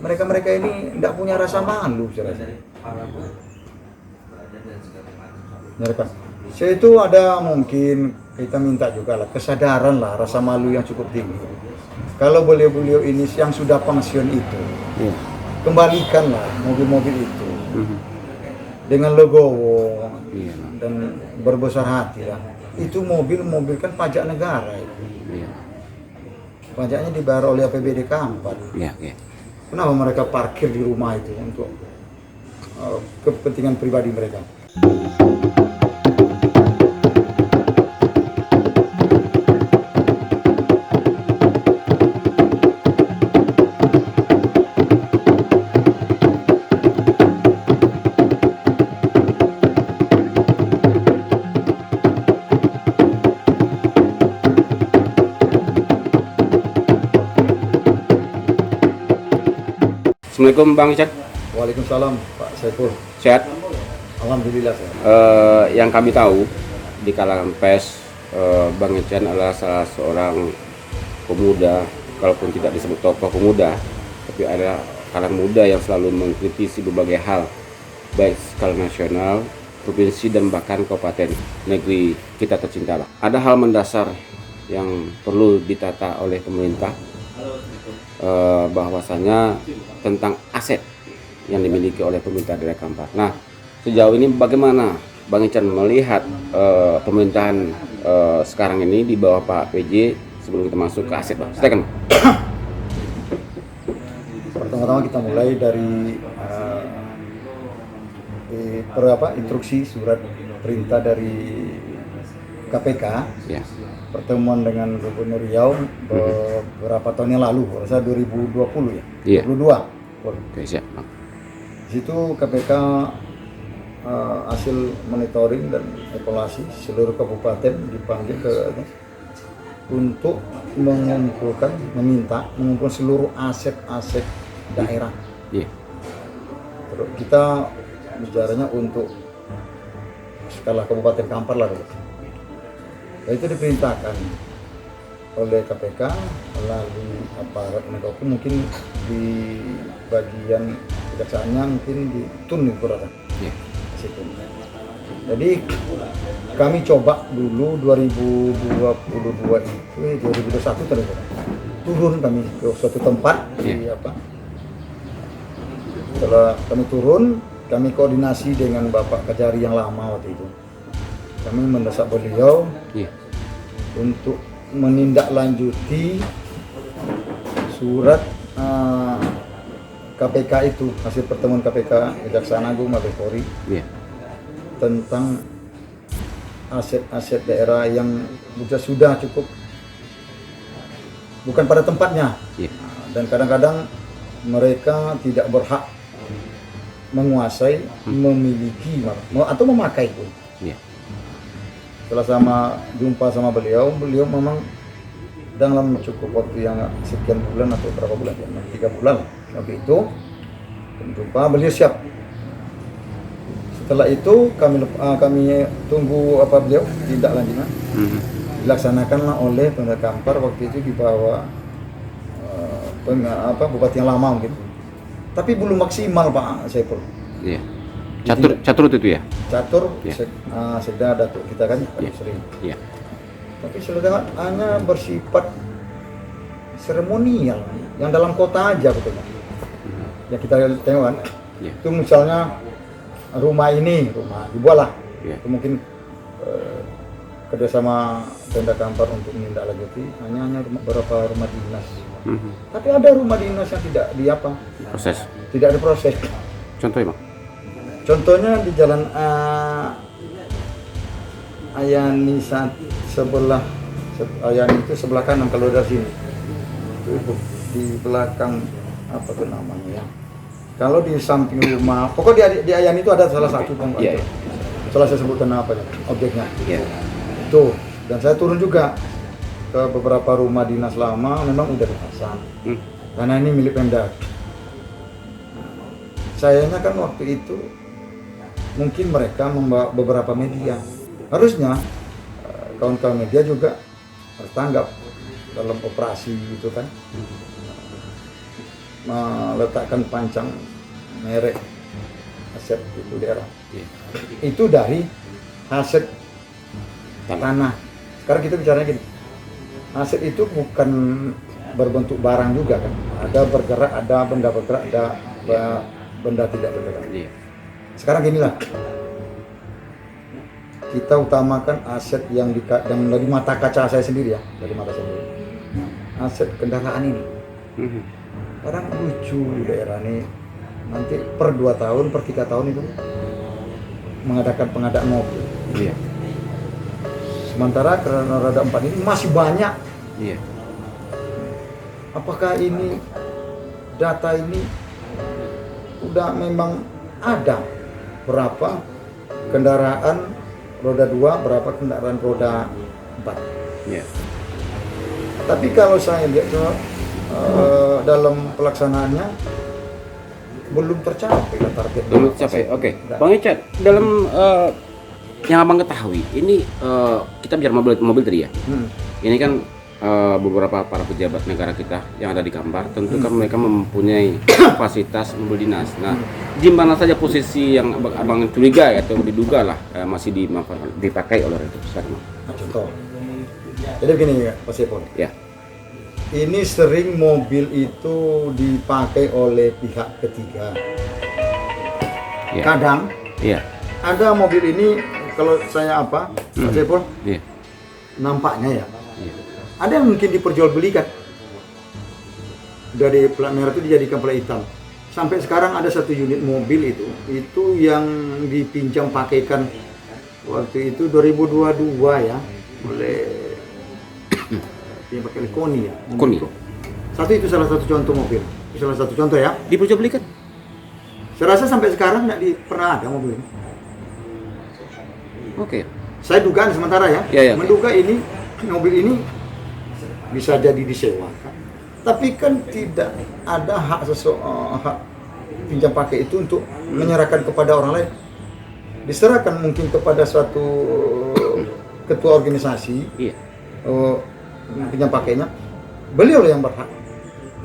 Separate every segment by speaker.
Speaker 1: mereka ini tidak punya rasa malu, saya rasa. Mereka, saya itu ada mungkin kita minta juga lah kesadaran lah, rasa malu yang cukup tinggi. Kalau beliau-beliau ini yang sudah pensiun itu, kembalikanlah mobil-mobil itu dengan legowo dan berbesar hati lah. Itu mobil kan pajak negara itu. Pajaknya dibayar oleh APBD Kampar. Kenapa mereka parkir di rumah itu untuk kepentingan pribadi mereka?
Speaker 2: Assalamualaikum Bang Ican.
Speaker 1: Waalaikumsalam Pak Saiful.
Speaker 2: Sehat?
Speaker 1: Alhamdulillah sehat.
Speaker 2: Yang kami tahu di kalangan pers, Bang Ican adalah salah seorang pemuda, kalaupun tidak disebut tokoh pemuda, tapi adalah kalangan muda yang selalu mengkritisi berbagai hal, baik skala nasional, provinsi, dan bahkan kabupaten negeri kita tercinta. Ada hal mendasar yang perlu ditata oleh pemerintah, bahwasanya tentang aset yang dimiliki oleh pemerintah daerah Kampar. Nah, sejauh ini bagaimana Bang Ican melihat pemerintahan sekarang ini di bawah Pak PJ sebelum kita masuk ke aset, Bang? Silakan.
Speaker 1: Pertama-tama kita mulai dari instruksi surat perintah dari KPK. Ya. Pertemuan dengan Gubernur Riau beberapa tahun yang lalu, rasa 2020 ya, yeah. 22.
Speaker 2: Oke, siap.
Speaker 1: Di situ KPK hasil monitoring dan evaluasi seluruh kabupaten dipanggil untuk meminta mengumpulkan seluruh aset-aset daerah. Yeah. Terus kita bicaranya untuk skala kabupaten Kampar lah. Itu diperintahkan oleh KPK melalui aparat penegak hukum, mungkin di bagian kejaksaannya mungkin di TUN itu rata. Situ. Jadi kami coba dulu 2022 itu 2021 terus turun kami ke suatu tempat di setelah kami turun, kami koordinasi dengan Bapak Kajari yang lama waktu itu. Kami mendesak beliau untuk menindaklanjuti surat KPK itu, hasil pertemuan KPK Kejaksaan Agung Mabes Polri tentang aset-aset daerah yang sudah cukup bukan pada tempatnya dan kadang-kadang mereka tidak berhak menguasai, memiliki atau memakai pun. Setelah jumpa sama beliau memang dalam cukup waktu yang sekian bulan atau berapa bulan ya, 3 bulan waktu itu jumpa, beliau siap. Setelah itu kami tunggu beliau tidak lanjutnya dilaksanakanlah oleh Pemda Kampar waktu itu di bawah bupati yang lama mungkin, tapi belum maksimal Pak Saiful. Catur itu ya? Catur, Sekda Datuk kita kan sering. Tapi sudah hanya bersifat seremonial, yang dalam kota aja katanya. Ya kita tengok kan, itu misalnya rumah dibuatlah. Itu mungkin kerjasama Pemda Kampar untuk menindaklanjuti hanya beberapa rumah dinas. Tapi ada rumah dinas yang tidak proses. Tidak ada proses.
Speaker 2: Contohnya, Bang?
Speaker 1: Contohnya di Jalan Ayani sebelah kanan kalau dari sini. Itu di belakang apa tuh namanya ya? Kalau di samping rumah, pokoknya di Ayani itu ada salah satu salah saya sebutkan objeknya. Itu, dan saya turun juga ke beberapa rumah dinas lama, memang udah dipasang. Karena ini milik Pemda. Sayangnya kan waktu itu mungkin mereka membawa beberapa media. Harusnya kawan-kawan media juga harus tanggap dalam operasi itu kan. meletakkan pancang merek aset itu daerah.
Speaker 2: Iya.
Speaker 1: Itu dari aset tanah. Sekarang kita bicaranya gini, aset itu bukan berbentuk barang juga kan. Ada bergerak, ada benda bergerak, ada benda tidak bergerak.
Speaker 2: Iya.
Speaker 1: Sekarang ginilah, kita utamakan aset yang dari mata kaca saya sendiri ya, dari mata saya sendiri. Aset kendaraan ini.
Speaker 2: Mhm.
Speaker 1: Kadang lucu di daerah ini, nanti per 2 tahun, per 3 tahun itu mengadakan pengadaan mobil.
Speaker 2: Iya.
Speaker 1: Sementara karena roda 4 ini masih banyak.
Speaker 2: Iya.
Speaker 1: Apakah ini data ini udah memang ada berapa kendaraan roda 2, berapa kendaraan roda 4?
Speaker 2: Iya.
Speaker 1: Tapi kalau saya lihat dalam pelaksanaannya belum tercapai lah target.
Speaker 2: Belum tercapai. Oke. Bang Icat, dalam yang abang ketahui, ini kita bicara mobil tadi ya. Ini kan beberapa para pejabat negara kita yang ada di Kampar, tentu kan mereka mempunyai fasilitas mobil dinas. Nah, di mana saja posisi yang abang curiga atau diduga lah masih dipakai oleh itu?
Speaker 1: Nah, contoh. Jadi begini ya, Pak Sepol.
Speaker 2: Ya.
Speaker 1: Ini sering mobil itu dipakai oleh pihak ketiga.
Speaker 2: Ya.
Speaker 1: Kadang
Speaker 2: Iya.
Speaker 1: ada mobil ini, kalau saya Pak Sepol,
Speaker 2: Iya.
Speaker 1: nampaknya ya,
Speaker 2: Iya.
Speaker 1: ada yang mungkin diperjualbelikan. Dari plat merah itu dijadikan plat hitam. Sampai sekarang ada 1 unit mobil itu yang dipinjam pakaikan waktu itu 2022 ya, oleh yang pakai Koni ya.
Speaker 2: Koni.
Speaker 1: Itu salah satu contoh mobil. Itu salah satu contoh ya.
Speaker 2: Diperjualbelikan?
Speaker 1: Saya rasa sampai sekarang pernah ada mobil ini.
Speaker 2: Oke.
Speaker 1: Saya dugaan sementara ya,
Speaker 2: Ya, oke.
Speaker 1: menduga ini mobil ini bisa jadi disewakan. Tapi kan tidak ada hak hak pinjam pakai itu untuk menyerahkan kepada orang lain. Diserahkan mungkin kepada suatu ketua organisasi.
Speaker 2: Iya.
Speaker 1: Pinjam pakainya, beliau yang berhak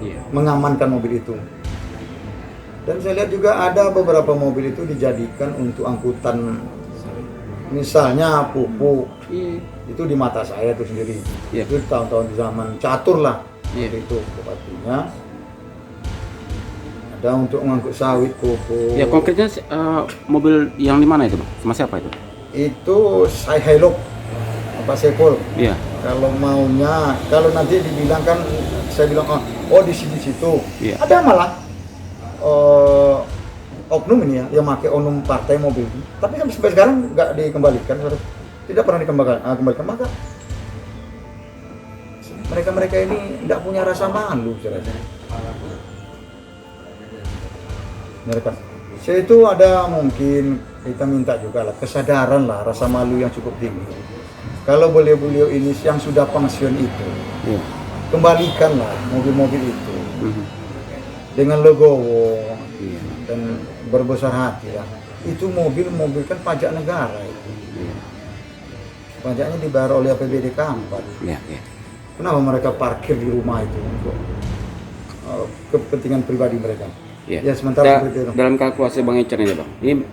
Speaker 2: Iya.
Speaker 1: mengamankan mobil itu. Dan saya lihat juga ada beberapa mobil itu dijadikan untuk angkutan, misalnya pupuk.
Speaker 2: Iya.
Speaker 1: Itu di mata saya itu sendiri.
Speaker 2: Iya.
Speaker 1: Itu tahun-tahun zaman catur lah.
Speaker 2: Iya.
Speaker 1: Itu artinya ada untuk mengangkut sawit, pupuk.
Speaker 2: Ya konkretnya mobil yang di mana itu, Bang? Sama siapa itu?
Speaker 1: Itu saya Hilux, Pak Sepol.
Speaker 2: Iya.
Speaker 1: Kalau maunya, kalau nanti dibilang kan, saya bilang oh di situ.
Speaker 2: Iya.
Speaker 1: Ada malah oknum ini ya, yang pakai oknum partai mobil. Tapi sampai sekarang nggak dikembalikan, tidak pernah dikembalikan. Maka mereka ini tidak punya rasa malu, saya rasa. Saya itu ada mungkin kita minta juga lah kesadaran lah, rasa malu yang cukup tinggi. Kalau beliau ini yang sudah pensiun itu,
Speaker 2: Iya.
Speaker 1: kembalikanlah mobil-mobil itu dengan legowo
Speaker 2: Iya.
Speaker 1: dan berbesar hati ya. Itu mobil kan pajak negara itu.
Speaker 2: Iya.
Speaker 1: Pajaknya dibayar oleh APBD Kampar.
Speaker 2: Iya. Iya.
Speaker 1: Kenapa mereka parkir di rumah itu untuk kepentingan pribadi mereka?
Speaker 2: Iya.
Speaker 1: Ya sementara seperti itu.
Speaker 2: Dalam kalkulasi Bang Ican ini, Bang.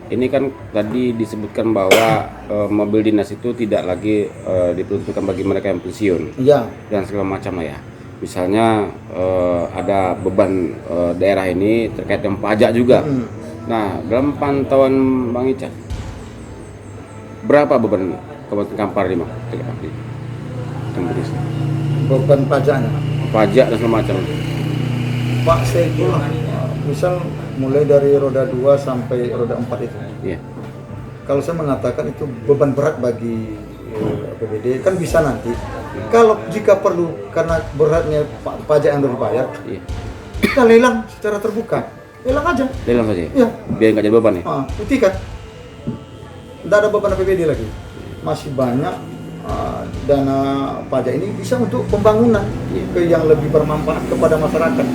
Speaker 2: Ini kan tadi disebutkan bahwa mobil dinas itu tidak lagi diperuntukkan bagi mereka yang pensiun
Speaker 1: Iya.
Speaker 2: dan segala macam lah ya. Misalnya ada beban daerah ini terkait dengan pajak juga. Nah, dalam pantauan Bang Ican, berapa beban Kabupaten Kampar ini, Bang?
Speaker 1: Beban pajaknya.
Speaker 2: Pajak dan segala macam.
Speaker 1: Pak Seiko misal mulai dari roda 2 sampai roda 4 itu.
Speaker 2: Iya.
Speaker 1: Kalau saya mengatakan itu beban berat bagi APBD, kan bisa nanti. Kalau jika perlu karena beratnya pajak yang dibayar,
Speaker 2: Iya.
Speaker 1: kita lelang secara terbuka. Lelang aja.
Speaker 2: Lelang saja.
Speaker 1: Iya.
Speaker 2: Biar nggak jadi beban ya.
Speaker 1: Putihkan. Tidak ada beban APBD lagi. Masih banyak dana pajak ini bisa untuk pembangunan yang lebih bermanfaat kepada masyarakat.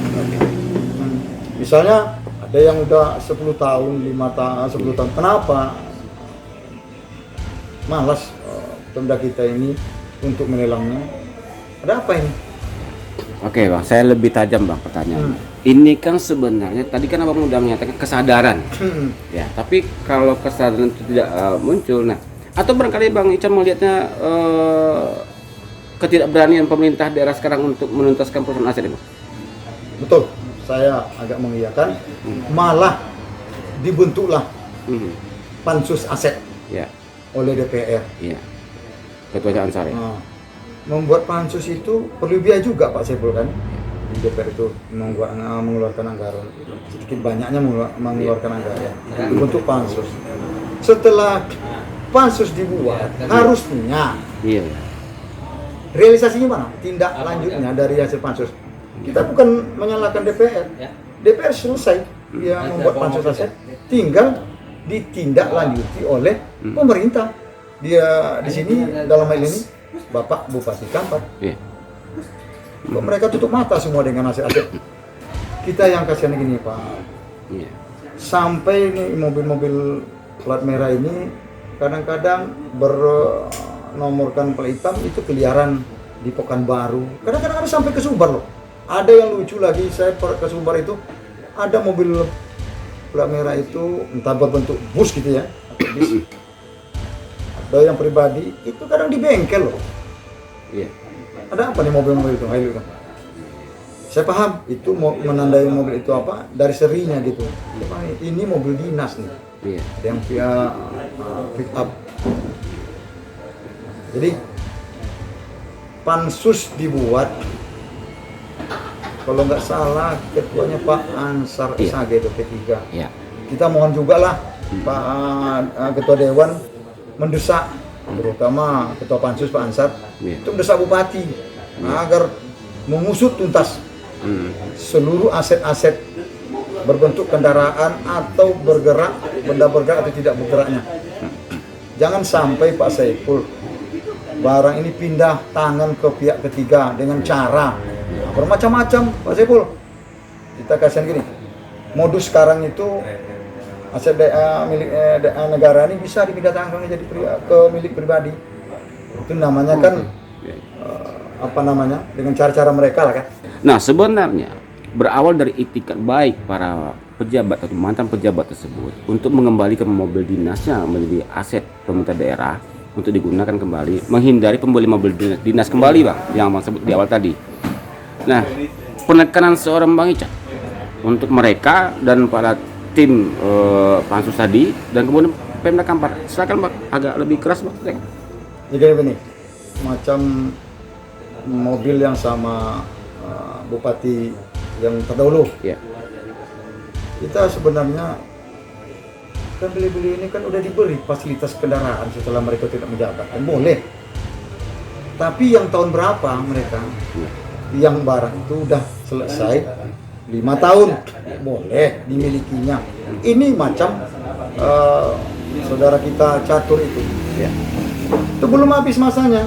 Speaker 1: Misalnya ada yang udah 10 tahun, 10 tahun. Kenapa malas Pemda kita ini untuk melelangnya? Ada apa ini?
Speaker 2: Oke, Bang, saya lebih tajam, Bang, pertanyaan. ini kan sebenarnya tadi kan abang udah menyatakan kesadaran, ya. Tapi kalau kesadaran itu tidak muncul, nah, atau barangkali Bang Ican melihatnya ketidakberanian pemerintah daerah sekarang untuk menuntaskan perusahaan aset ini, Bang?
Speaker 1: Betul, saya agak mengiyakan. Malah dibentuklah pansus aset
Speaker 2: Ya,
Speaker 1: oleh DPR.
Speaker 2: iya. Ketua Ansar ya.
Speaker 1: Nah, membuat pansus itu perlu biaya juga Pak Saiful kan. Di DPR itu mengeluarkan anggaran, sedikit banyaknya mengeluarkan anggaran untuk pansus. Setelah pansus dibuat, harusnya
Speaker 2: Iya.
Speaker 1: realisasinya mana? Tindak lanjutnya dari hasil pansus. Kita bukan menyalahkan DPR. DPR selesai dia membuat pansus aset, tinggal ditindaklanjuti oleh pemerintah. Dia di sini dalam hal ini Bapak Bupati Kampar.
Speaker 2: Iya.
Speaker 1: Kok mereka tutup mata semua dengan aset-aset. Kita yang kasihan gini Pak.
Speaker 2: Iya.
Speaker 1: Sampai ini mobil-mobil plat merah ini kadang-kadang bernomorkan plat hitam itu keliaran di Pekanbaru. Kadang-kadang ada sampai ke Sumbar loh. Ada yang lucu lagi, saya ke Sumbar itu ada mobil plat merah itu entah berbentuk bus gitu ya, atau bis. Ada yang pribadi itu kadang di bengkel loh.
Speaker 2: Iya.
Speaker 1: Ada apa nih mobil-mobil itu? Hilux kan? Saya paham itu mau menandai mobil itu apa dari serinya gitu. Ini mobil dinas nih.
Speaker 2: Iya.
Speaker 1: Ada yang via pick up. Jadi pansus dibuat. Kalau nggak salah ketuanya Pak Ansar
Speaker 2: Iya.
Speaker 1: SAG itu P3.
Speaker 2: Iya.
Speaker 1: Kita mohon juga lah Pak Ketua Dewan mendesak, terutama Ketua Pansus Pak Ansar,
Speaker 2: Iya.
Speaker 1: itu mendesak Bupati agar mengusut tuntas seluruh aset-aset berbentuk kendaraan atau bergerak, benda bergerak atau tidak bergeraknya. Jangan sampai Pak Saiful barang ini pindah tangan ke pihak ketiga dengan cara bermacam-macam Pak Saiful. Kita kasihan gini, modus sekarang itu aset milik negara ini bisa dipindahkan jadi ke milik pribadi. Itu namanya kan apa namanya, dengan cara-cara mereka lah kan.
Speaker 2: Nah, sebenarnya berawal dari itikat baik para pejabat atau mantan pejabat tersebut untuk mengembalikan mobil dinasnya menjadi aset pemerintah daerah untuk digunakan kembali, menghindari pembeli mobil dinas kembali, Bang, yang Bang sebut di awal tadi. Nah, penekanan seorang Bang Ican untuk mereka dan para tim pansus tadi dan kemudian Pemda Kampar, silakan Bang, agak lebih keras Bang.
Speaker 1: Jadi begini, macam mobil yang sama Bupati yang terdahulu.
Speaker 2: Ya.
Speaker 1: Kita sebenarnya kan beli-beli ini kan udah diberi fasilitas kendaraan setelah mereka tidak menjabat, kan boleh. Tapi yang tahun berapa mereka yang barang itu udah selesai 5 tahun boleh dimilikinya. Ini macam saudara kita Catur itu,
Speaker 2: Ya.
Speaker 1: itu belum habis masanya.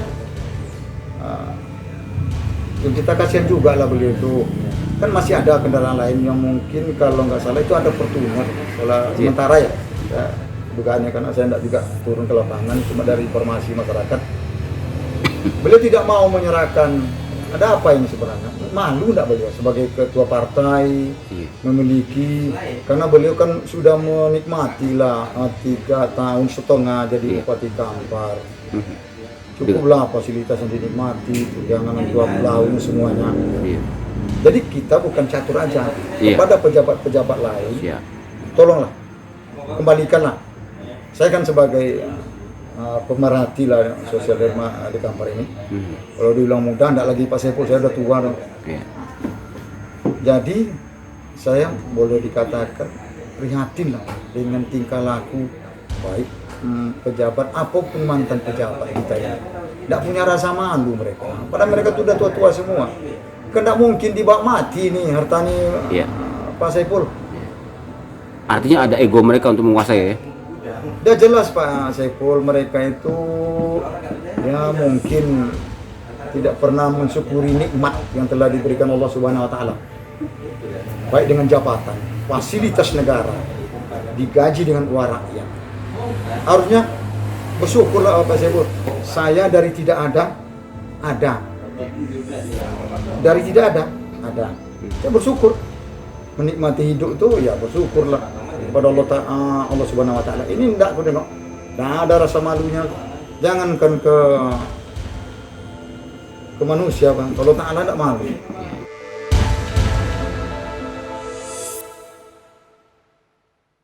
Speaker 1: Yang kita kasihan juga lah beliau itu, kan masih ada kendaraan lain yang mungkin kalau nggak salah itu ada Fortuner sementara ya, dugaannya karena saya tidak juga turun ke lapangan, cuma dari informasi masyarakat beliau tidak mau menyerahkan. Ada apa ini sebenarnya? Malu enggak beliau sebagai ketua partai memiliki, karena beliau kan sudah menikmati lah 3,5 tahun jadi Bupati Kampar. Cukuplah fasilitas yang dinikmati, jangan jual laun semuanya. Jadi kita bukan catur aja kepada pejabat-pejabat lain. Tolonglah, kembalikanlah. Saya kan sebagai pemerhati lah sosial derma di Kampar ini. Kalau dibilang muda, enggak lagi Pak Saiful, saya udah tua dong. Jadi saya boleh dikatakan prihatin lah dengan tingkah laku baik pejabat apapun mantan pejabat kita ini. Tidak punya rasa malu mereka. Padahal mereka tuh udah tua-tua semua. Kan tidak mungkin dibawa mati nih harta nih Pak Saiful.
Speaker 2: Artinya ada ego mereka untuk menguasai ya?
Speaker 1: Udah jelas Pak Saiful, mereka itu ya mungkin tidak pernah mensyukuri nikmat yang telah diberikan Allah Subhanahu wa taala. Baik dengan jabatan, fasilitas negara, digaji dengan uang rakyat. Harusnya bersyukurlah Pak Saiful. Saya dari tidak ada. Dari tidak ada. Saya bersyukur. menikmati hidup tuh ya bersyukurlah kepada Allah Subhanahu Wa Taala. Ini enggak aku tengok, enggak ada rasa malunya. Jangankan ke manusia bang, kalau Taala enggak malu.